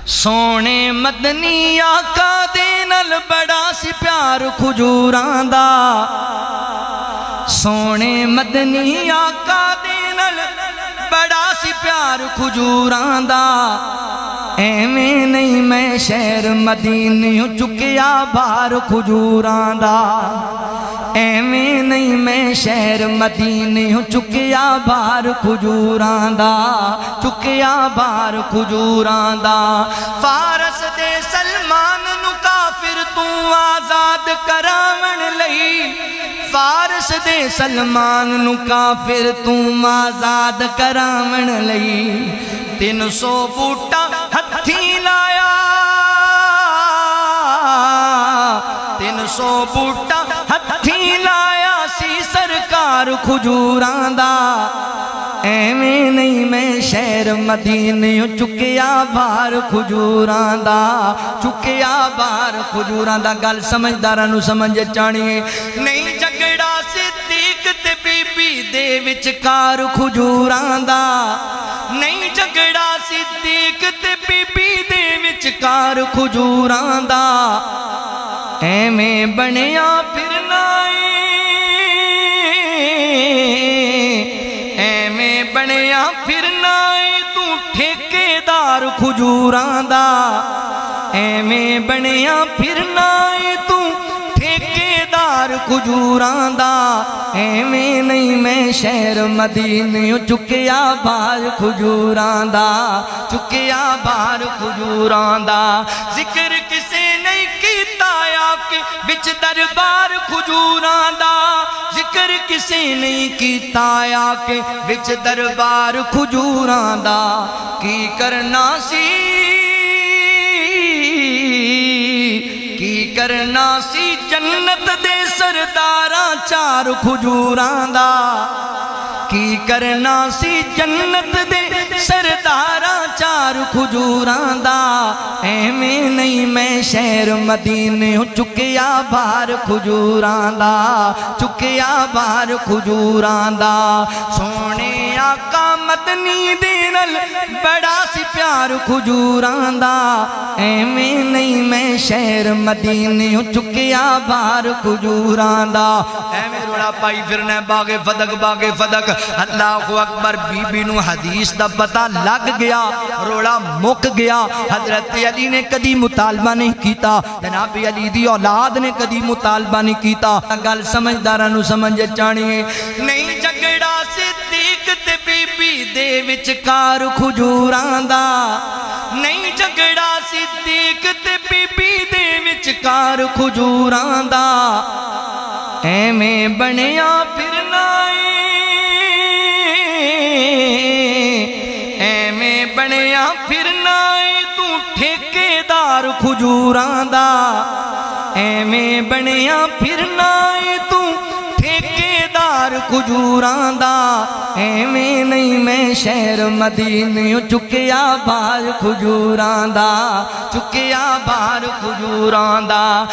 سونے مدنی آقا دے نال بڑا سی پیار کھجوراں دا سونے مدنی آقا دے نال بڑا سی پیار کھجوراں دا ایویں نہیں میں شہر مدینیوں چکیا بار کھجوراں دا ایویں نہیں میں شہر مدینیوں چکیا بار کھجوراں دا چکیا بار کھجوراں دا فارس دے سلمان نو کافر تو آزاد کراون لئی فارس دے سلمان نو کافر تو آزاد کراون لئی 300 بوٹا ہتھی لایا 300 بوٹا ہتھی لایا سی سرکار کھجوراں دا ایویں نہیں میں شہر مدینیوں چکیا بار کھجوراں دا چکیا بار کھجوراں دا گل سمجھداراں نو سمجھ چانی نہیں جھگڑا صدیق تے بی بی دے وچکار کھجوراں دا نہیں جھگڑا صدیق تے بی بی دے وچکار کھجوراں دا ایویں بنیا پھرنا ایویں بنیا پھرنا تو ٹھیکیدار کھجوراں دا ایویں بنیا پھرنا تو ٹھیکیدار کھجوراں دا ایویں نہیں میں شہر مدینیوں چکیا بار کھجوراں دا چکیا بار کھجوراں دا ذکر کسے نہیں کیتا یا کہ وچ دربار کھجوراں دا ذکر کسے نہیں کیتا یا کہ وچ دربار کھجوراں دا کی کرنا سی کی کرنا سی جنت دے سرداراں چار کھجوراں دا کی کرنا سی جنت دے سرداراں چار کھجوراں دا ایویں نہیں میں شہر مدینیوں چکیا بار کھجوراں دا چکیا بار کھجوراں دا سونے آقا مدنی دے نال بڑا سی پیار کھجوراں دا ایویں نہیں میں شہر مدینیوں چکیا بار کھجوراں دا ایویں روڑا پائی پھرنا باغ فدق اللہ اکبر بی بی نو حدیث دا پتہ لگ گیا روڑا مک گیا حضرت علی نے کدی مطالبہ نہیں کیتا جناب علی دی اولاد نے کدی مطالبہ نہیں کیتا گل سمجھداراں نو سمجھ چانی نہیں جھگڑا صدیق تے بی بی دے وچکار کھجوراں دا نہیں جھگڑا صدیق تے بی بی دے وچکار کھجوراں دا ایویں بنیا پھرنا ایویں بنیا پھرنا تو ٹھیکیدار کھجوراں دا ایویں بنیا پھرنا تو ٹھیکیدار کھجوراں دا ایویں نہیں میں شہر مدینیوں چکیا بار کھجوراں دا چکیا بار کھجوراں دا